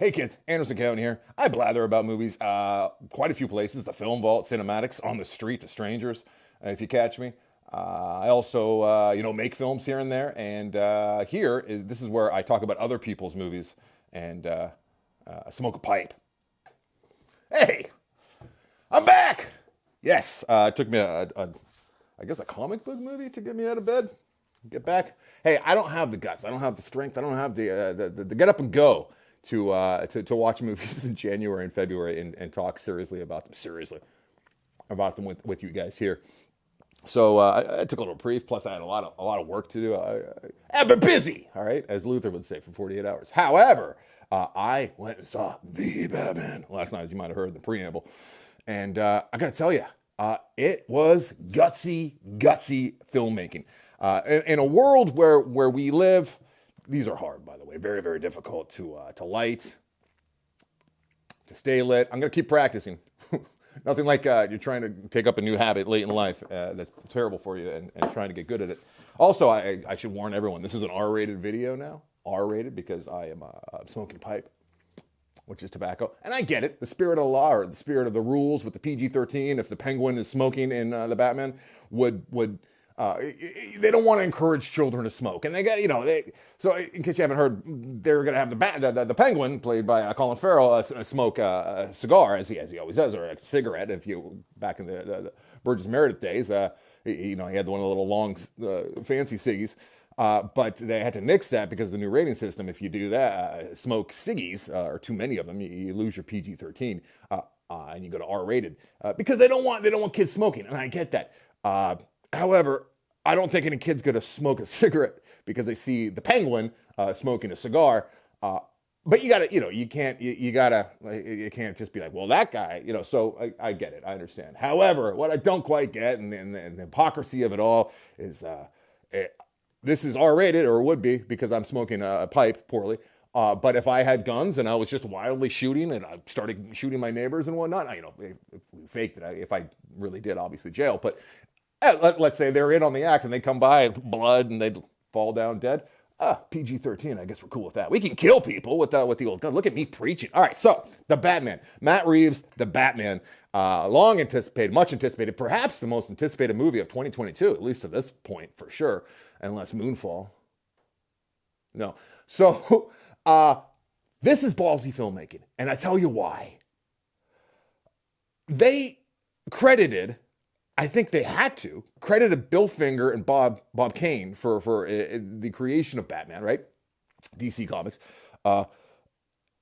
Hey kids, Anderson County here. I blather about movies quite a few places. The Film Vault, CinemAddicts, On the Street to Strangers, if you catch me. I also, make films here and there. And this is where I talk about other people's movies and smoke a pipe. Hey, I'm back! Yes, it took me I guess a comic book movie to get me out of bed. Get back. Hey, I don't have the guts. I don't have the strength. I don't have the get up and go to watch movies in January and February and talk seriously about them with you guys here. So I took a little brief. Plus, I had a lot of work to do. I've been busy. All right, as Luther would say, for 48 hours. However, I went and saw The Batman last night, as you might have heard in the preamble, and I got to tell you, it was gutsy filmmaking. In a world where we live, these are hard, by the way, very, very difficult to light, to stay lit. I'm going to keep practicing. Nothing like you're trying to take up a new habit late in life that's terrible for you and trying to get good at it. Also, I should warn everyone, this is an R-rated video now. R-rated because I am smoking pipe, which is tobacco. And I get it. The spirit of the law or the spirit of the rules with the PG-13, if the Penguin is smoking in The Batman, would they don't want to encourage children to smoke, and they got so in case you haven't heard, they're going to have the Penguin, played by Colin Farrell, smoke a cigar as he always does, or a cigarette. If you back in the Burgess Meredith days, he had one of the little long fancy ciggies, but they had to nix that because of the new rating system. If you do that, smoke ciggies or too many of them, you lose your PG-13, and you go to R-rated because they don't want kids smoking, and I get that. However, I don't think any kid's going to smoke a cigarette because they see the Penguin smoking a cigar. But you gotta, you can't just be like, well, that guy, so I get it. I understand. However, what I don't quite get, and the hypocrisy of it all is, this is R-rated, or would be, because I'm smoking a pipe poorly. But if I had guns and I was just wildly shooting and I started shooting my neighbors and whatnot, if we faked it, if I really did, obviously jail. But let's say they're in on the act and they come by and blood and they fall down dead. PG-13, I guess we're cool with that. We can kill people with the old gun. Look at me preaching. All right, so The Batman. Matt Reeves, The Batman. Long anticipated, much anticipated, perhaps the most anticipated movie of 2022, at least to this point for sure, unless Moonfall. No. So this is ballsy filmmaking, and I tell you why. They credited, I think they had to, credited Bill Finger and Bob Kane for the creation of Batman, right? DC Comics.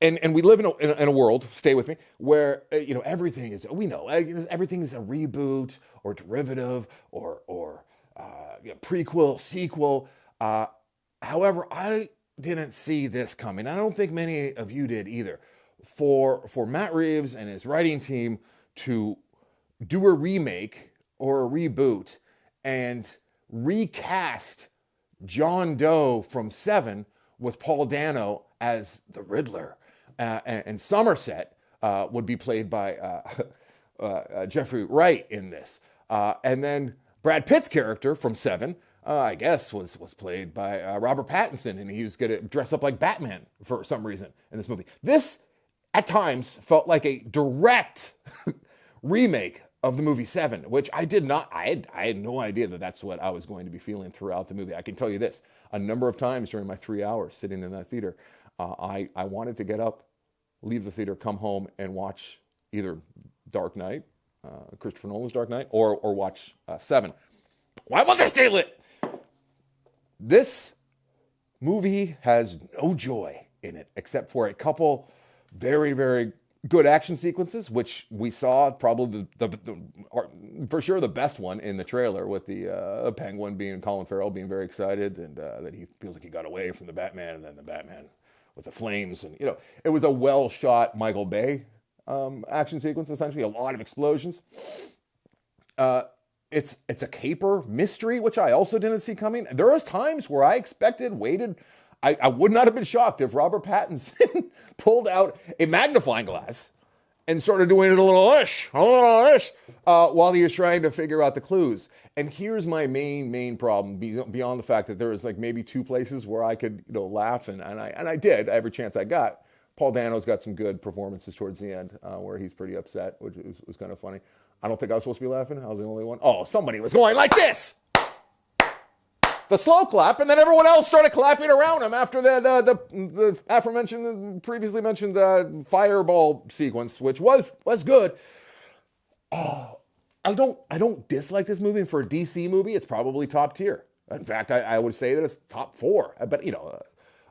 And we live in a world, stay with me, where, everything is, everything is a reboot or derivative or prequel, sequel. However, I didn't see this coming. I don't think many of you did either. For Matt Reeves and his writing team to do a remake or a reboot and recast John Doe from Seven with Paul Dano as the Riddler, and Somerset would be played by Jeffrey Wright in this, and then Brad Pitt's character from Seven, I guess, was played by Robert Pattinson, and he was going to dress up like Batman for some reason in this movie. This, at times, felt like a direct remake of the movie Seven, which I did not, I had no idea that that's what I was going to be feeling throughout the movie. I can tell you this, a number of times during my 3 hours sitting in that theater, I wanted to get up, leave the theater, come home, and watch either Dark Knight, Christopher Nolan's Dark Knight, or watch Seven. Why won't they stay lit? This movie has no joy in it, except for a couple very, very good action sequences, which we saw probably for sure the best one in the trailer, with the Penguin being Colin Farrell being very excited and that he feels like he got away from the Batman, and then the Batman with the flames, and it was a well shot Michael Bay action sequence, essentially a lot of explosions. It's a caper mystery, which I also didn't see coming. There was times where I waited. I would not have been shocked if Robert Pattinson pulled out a magnifying glass and started doing it a little while he was trying to figure out the clues. And here's my main problem, beyond the fact that there was like maybe two places where I could laugh, and I did every chance I got. Paul Dano's got some good performances towards the end where he's pretty upset, which was kind of funny. I don't think I was supposed to be laughing. I was the only one. Oh, somebody was going like this! The slow clap, and then everyone else started clapping around him after the aforementioned, previously mentioned fireball sequence, which was good. Oh, I don't dislike this movie. And for a DC movie, it's probably top tier. In fact, I would say that it's top 4. But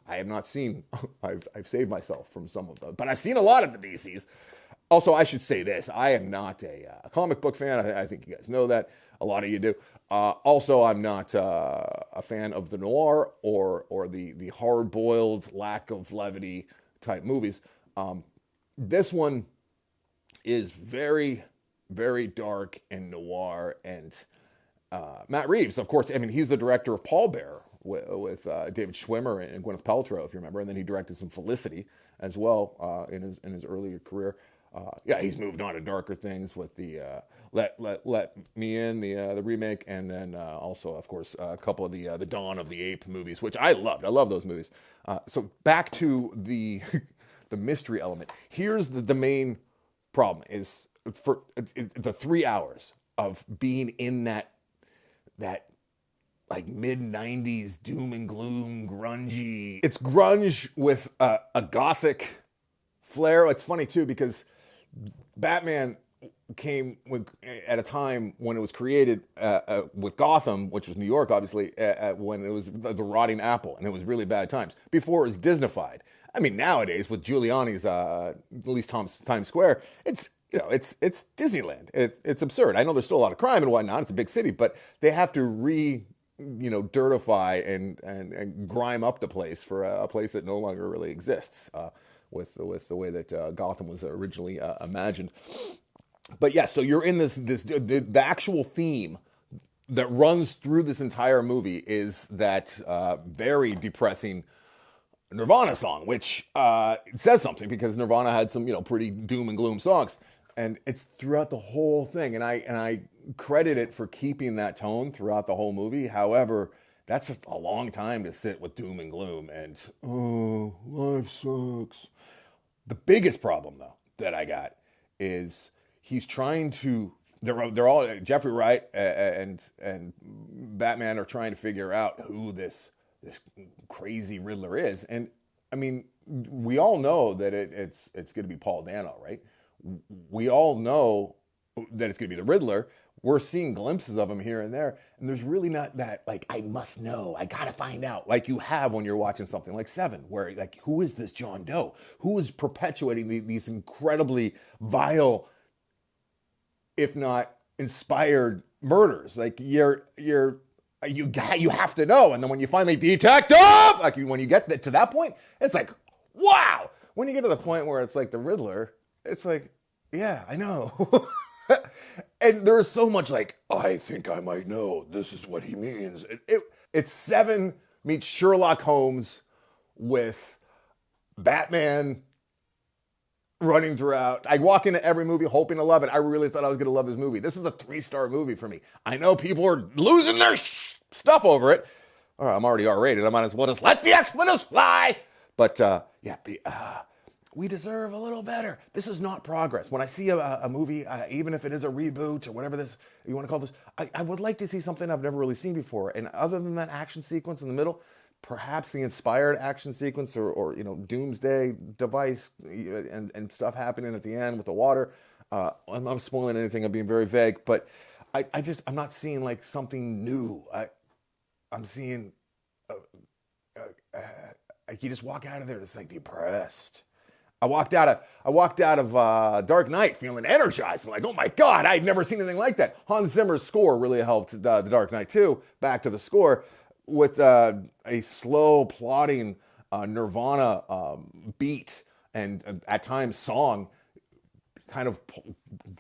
I have not seen. I've saved myself from some of them, but I've seen a lot of the DCs. Also, I should say this: I am not a comic book fan. I think you guys know that. A lot of you do. Also, I'm not a fan of the noir or the hard-boiled, lack of levity type movies. This one is very, very dark and noir. And Matt Reeves, of course, I mean, he's the director of Pallbearer with David Schwimmer and Gwyneth Paltrow, if you remember. And then he directed some Felicity as well in his earlier career. He's moved on to darker things with the Let Me In, the remake, and then also, of course, a couple of the Dawn of the Ape movies, which I loved. I love those movies. So back to the the mystery element. Here's the main problem: is for the 3 hours of being in that like mid-90s doom and gloom, grungy. It's grunge with a gothic flair. It's funny too because Batman came at a time when it was created with Gotham, which was New York, obviously, when it was the rotting apple, and it was really bad times. Before it was Disneyfied. I mean, nowadays with Giuliani's, at least Times Square, it's Disneyland. It's absurd. I know there's still a lot of crime and whatnot. It's a big city, but they have to dirtify and grime up the place for a place that no longer really exists. With the way that Gotham was originally imagined. But yeah, so you're in the actual theme that runs through this entire movie is that very depressing Nirvana song, which says something because Nirvana had some pretty doom and gloom songs, and it's throughout the whole thing. And I credit it for keeping that tone throughout the whole movie. However, that's just a long time to sit with doom and gloom and life sucks. The biggest problem, though, that I got is he's trying to. They're all Jeffrey Wright and Batman are trying to figure out who this crazy Riddler is, and I mean, we all know that it's going to be Paul Dano, right? We all know that it's going to be the Riddler. We're seeing glimpses of him here and there, and there's really not that, like, I must know, I gotta find out, like you have when you're watching something like Seven, where, like, who is this John Doe? Who is perpetuating these incredibly vile, if not inspired murders? Like, you have to know, and then when you finally detective, like when you get to that point, it's like, wow. When you get to the point where it's like the Riddler, it's like, yeah, I know. And there's so much like, I think I might know. This is what he means. It's Seven meets Sherlock Holmes with Batman running throughout. I walk into every movie hoping to love it. I really thought I was going to love this movie. This is a 3-star movie for me. I know people are losing their stuff over it. All right, I'm already R-rated. I might as well just let the expletives fly. But we deserve a little better. This is not progress. When I see a movie, even if it is a reboot or whatever this you want to call this, I would like to see something I've never really seen before. And other than that action sequence in the middle, perhaps the inspired action sequence or doomsday device and stuff happening at the end with the water. I'm not spoiling anything. I'm being very vague, but I'm not seeing like something new. I'm seeing you just walk out of there just like depressed. I walked out of Dark Knight feeling energized. I'm like, oh my God, I'd never seen anything like that. Hans Zimmer's score really helped the Dark Knight 2. Back to the score with a slow, plodding Nirvana beat and at times song, kind of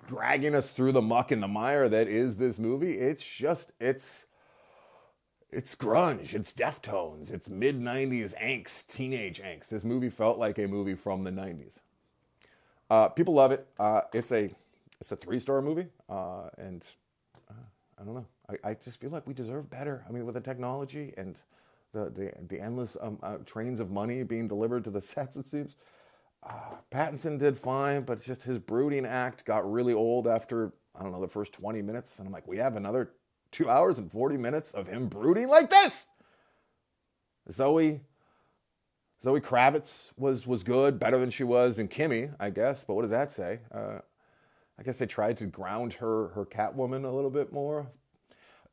dragging us through the muck and the mire that is this movie. It's grunge, it's Deftones, it's mid-90s angst, teenage angst. This movie felt like a movie from the 90s. People love it. It's a 3-star movie, and I don't know. I just feel like we deserve better. I mean, with the technology and the endless trains of money being delivered to the sets, it seems. Pattinson did fine, but just his brooding act got really old after, I don't know, the first 20 minutes. And I'm like, we have another 2 hours and 40 minutes of him brooding like this? Zoe Kravitz was good, better than she was in Kimmy, I guess. But what does that say? I guess they tried to ground her Catwoman a little bit more.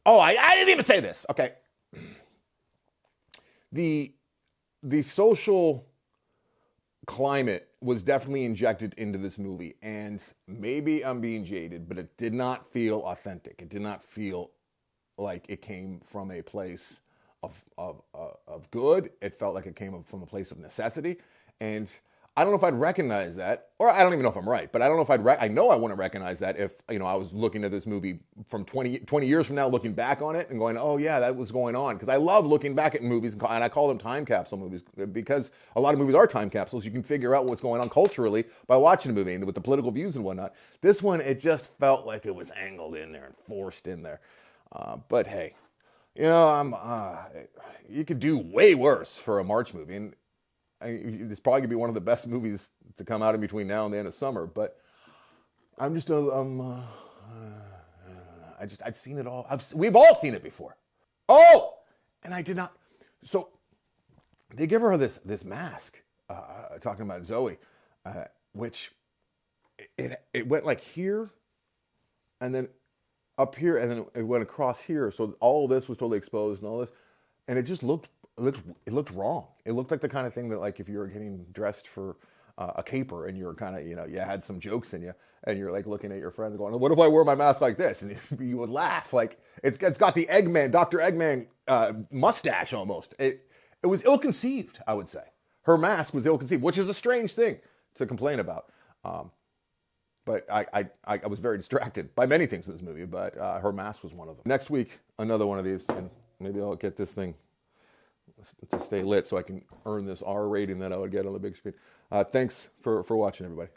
Oh, I didn't even say this. Okay. The social climate was definitely injected into this movie, and maybe I'm being jaded, but it did not feel authentic. It did not feel like it came from a place of good. It felt like it came from a place of necessity, and I don't know if I'd recognize that, or I don't even know if I'm right, but I don't know if I know I wouldn't recognize that if, you know, I was looking at this movie from 20 years from now, looking back on it and going, oh yeah, that was going on. Because I love looking back at movies, and I call them time capsule movies, because a lot of movies are time capsules. You can figure out what's going on culturally by watching a movie and with the political views and whatnot. This one, it just felt like it was angled in there and forced in there. But hey, you know, you could do way worse for a March movie, and it's probably gonna be one of the best movies to come out in between now and the end of summer. But I'm just I'd seen it all. We've all seen it before. Oh, and I did not. So they give her this mask, talking about Zoe, which it went like here, and then up here, and then it went across here. So all this was totally exposed and all this, and it just looked wrong. It looked like the kind of thing that, like, if you were getting dressed for a caper and you're kind of, you know, you had some jokes in you, and you're like looking at your friends going, what if I wore my mask like this? And you would laugh. Like, it's got the Eggman, Dr. Eggman mustache almost. It was ill-conceived, I would say. Her mask was ill-conceived, which is a strange thing to complain about. But I was very distracted by many things in this movie, but her mask was one of them. Next week, another one of these, and maybe I'll get this thing to stay lit so I can earn this R rating that I would get on the big screen. Thanks for watching, everybody.